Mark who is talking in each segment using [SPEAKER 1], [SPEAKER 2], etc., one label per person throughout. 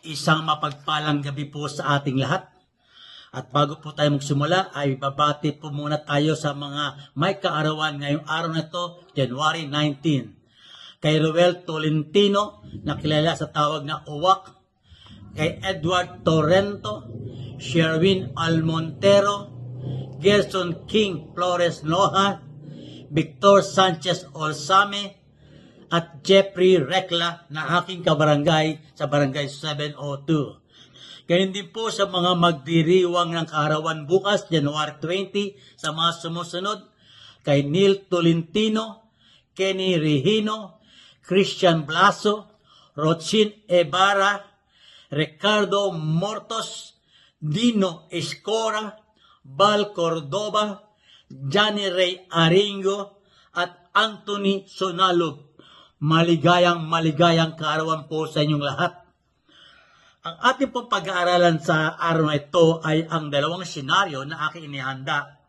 [SPEAKER 1] Isang mapagpalang gabi po sa ating lahat. At bago po tayo magsimula ay babati po muna tayo sa mga may kaarawan ngayong araw na ito, January 19. Kay Ruel Tolentino, na kilala sa tawag na Uwak. Kay Edward Torrento, Sherwin Almontero, Gerson King Flores Noha, Victor Sanchez Olsame, at Jeffrey Recla na aking kabarangay sa Barangay 702. Ganyan din po sa mga magdiriwang ng kaarawan bukas, January 20, sa mga sumusunod, kay Neil Tolentino, Kenny Regino, Christian Blaso, Rochin Ibarra, Ricardo Mortos, Dino Escora, Val Cordoba, Johnny Ray Aringo, at Anthony Sonalog. Maligayang kaarawan po sa inyong lahat. Ang ating pong pag-aaralan sa araw na ito ay ang dalawang senaryo na aking inihanda.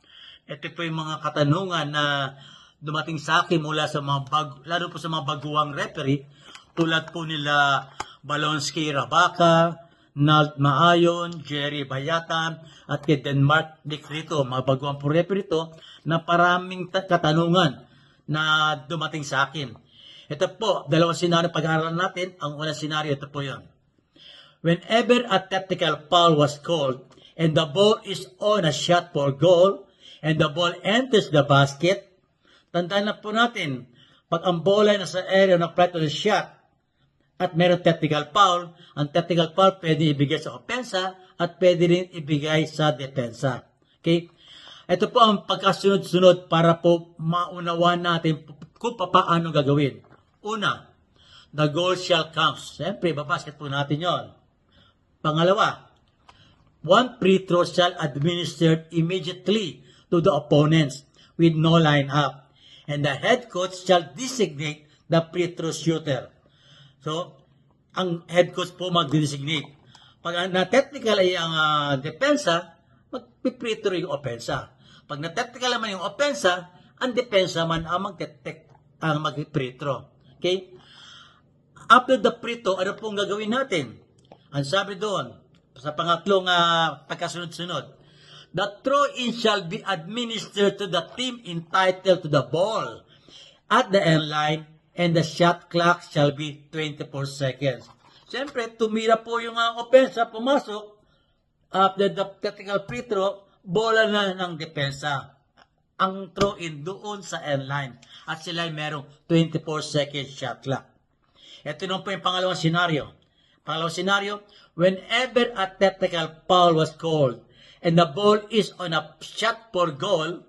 [SPEAKER 1] Ito po yung mga katanungan na dumating sa akin mula sa mga lalo po sa mga baguang referee, tulad po nila Balonsky Rabaka, Nalt Maayon, Jerry Bayatan, at kay Denmark Dicrito, mga baguang po referee ito, na paraming katanungan na dumating sa akin. Ito po, dalawang senaryo pag-aaralan natin. Ang unang senaryo, ito po yun. Whenever a technical foul was called and the ball is on a shot for goal and the ball enters the basket, tandaan na po natin, pag ang bola ay nasa area ng flight of the shot at meron technical foul, ang technical foul pwede ibigay sa opensa at pwede rin ibigay sa depensa. Okay? Ito po ang pagkasunod-sunod para po maunawaan natin kung paano gagawin. Una, the goal shall count. Siyempre, babasket po natin yon. Pangalawa, one free throw shall administered immediately to the opponents with no line-up. And the head coach shall designate the free throw shooter. So, ang head coach po mag-designate. Pag na-technical ay ang depensa, mag-free throw yung opensa. Pag na-technical naman yung opensa, ang depensa man ang mag-free throw. Okay? After the free throw, ano pong gagawin natin? Ang sabi doon, sa pangatlong pagkasunod-sunod, the throw-in shall be administered to the team entitled to the ball at the end line, and the shot clock shall be 24 seconds. Siyempre, tumira po yung opensa, pumasok, after the technical free throw, bola na ng depensa. Ang throw-in doon sa end line. At sila ay merong 24 seconds shot clock. Ito naman po yung pangalawang senaryo. Pangalawang senaryo, whenever a technical foul was called and the ball is on a shot for goal,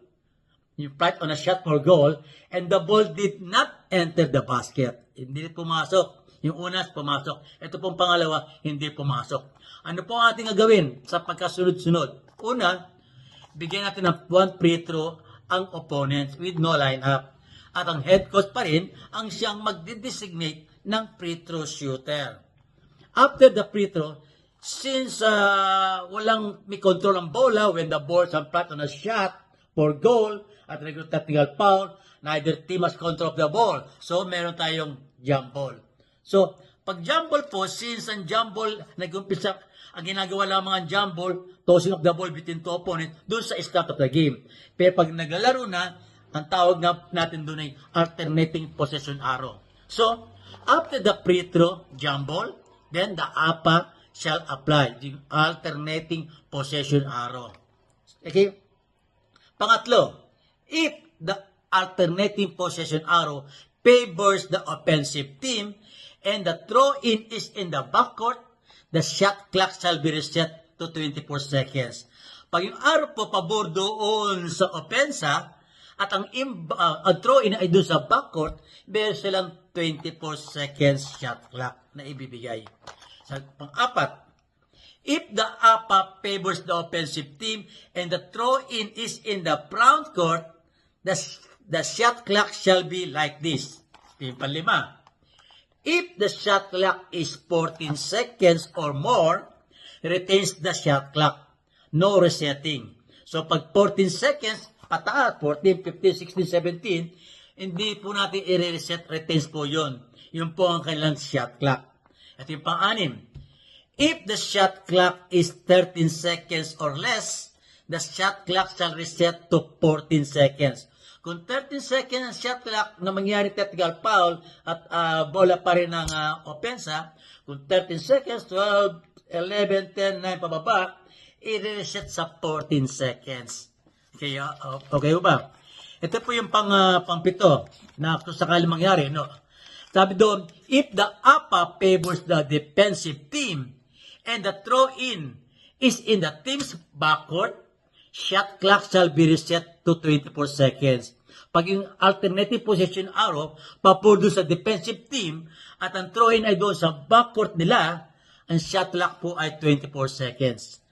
[SPEAKER 1] you fight on a shot for goal, and the ball did not enter the basket. Hindi pumasok. Yung una, pumasok. Ito pong pangalawa, hindi pumasok. Ano po ang ating gagawin sa pagkasunod-sunod? Una, bigyan natin ng one free throw ang opponents with no line-up. At ang head coach pa rin ang siyang magdidesignate ng free throw shooter. After the free throw, since walang may control ang bola when the ball is flat on a shot for goal at regular technical foul, neither team has control of the ball. So, meron tayong jump ball. So, pag jump ball po, since ang jump ball, nag-umpisa, ang ginagawa lang mga jump ball, tossing of the ball between two opponents, doon sa start of the game. Pero pag naglalaro na, ang tawag natin doon ay alternating possession arrow. So, after the free throw, jump ball, then the APA shall apply, the alternating possession arrow. Okay? Pangatlo, if the alternating possession arrow favors the offensive team and the throw-in is in the backcourt, the shot clock shall be reset to 24 seconds. Pag yung arrow po pabor doon sa opensa at ang throw-in ay doon sa backcourt, meron silang 24 seconds shot clock na ibibigay. Sa pang-apat, if the APA favors the offensive team and the throw-in is in the front court, the shot clock shall be like this. Yung panlima, if the shot clock is 14 seconds or more, retains the shot clock. No resetting. So, pag 14 seconds, pataas, 14, 15, 16, 17, hindi po natin i-reset retains po yun. Yun po ang kanilang shot clock. At yung pang-anim, if the shot clock is 13 seconds or less, the shot clock shall reset to 14 seconds. Kung 13 seconds ang shot clock na mangyari technical foul at bola pa rin ng opensa, kung 13 seconds, 12, 11, 10, 9, pababa, i-reset sa 14 seconds. Okay ba? Ito po yung pang-pito na kung sakali mangyari, no? Sabi doon, if the APA favors the defensive team and the throw-in is in the team's backcourt, shot clock shall be reset to 24 seconds. Pag yung alternative possession arrow, papudo sa defensive team at ang throw-in ay doon sa backcourt nila, ang shot clock po ay 24 seconds.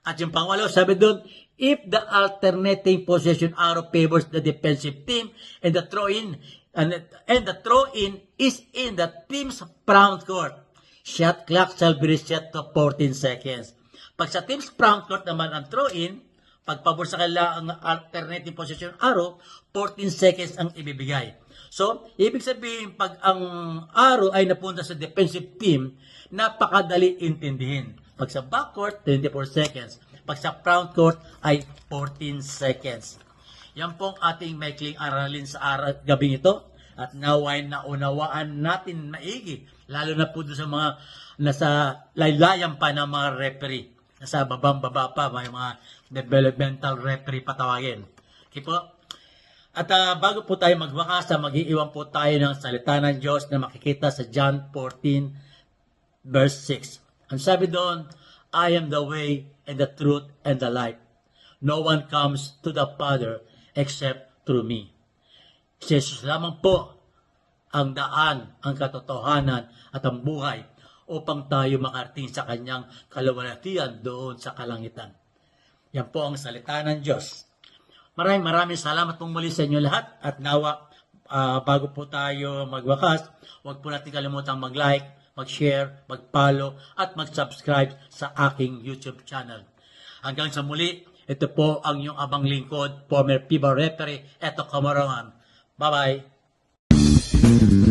[SPEAKER 1] At yung pangwalo, sabi doon, if the alternating possession arrow favors the defensive team and the throw-in is in the team's front court, shot clock shall be reset to 14 seconds. Pag sa team's front court naman ang throw-in, pag pabor sa kanila ang alternative possession arrow, 14 seconds ang ibibigay. So, ibig sabihin, pag ang arrow ay napunta sa defensive team, napakadali intindihin. Pag sa backcourt, 24 seconds. Pag sa front court ay 14 seconds. Yan pong ating maikling aralin sa gabing ito. At naway naunawaan natin maigi. Lalo na po sa mga nasa laylayan pa ng mga referee. Nasa babang-baba pa, may mga developmental referee patawagin. Okay po? At bago po tayo magwakas, mag-iiwan po tayo ng salita ng Diyos na makikita sa John 14 verse 6. Ang sabi doon, I am the way and the truth and the life. No one comes to the Father except through me. Si Jesus lamang po ang daan, ang katotohanan at ang buhay upang tayo makarating sa kanyang kaluwalhatian doon sa kalangitan. Yan po ang salita ng Diyos. Maraming salamat pong muli sa inyo lahat at nawa bago po tayo magwakas, huwag po natin kalimutang mag-like, mag-share, mag-follow at mag-subscribe sa aking YouTube channel. Hanggang sa muli, ito po ang inyong abang lingkod, former FIBA referee, Eto Kamarangan. Bye-bye!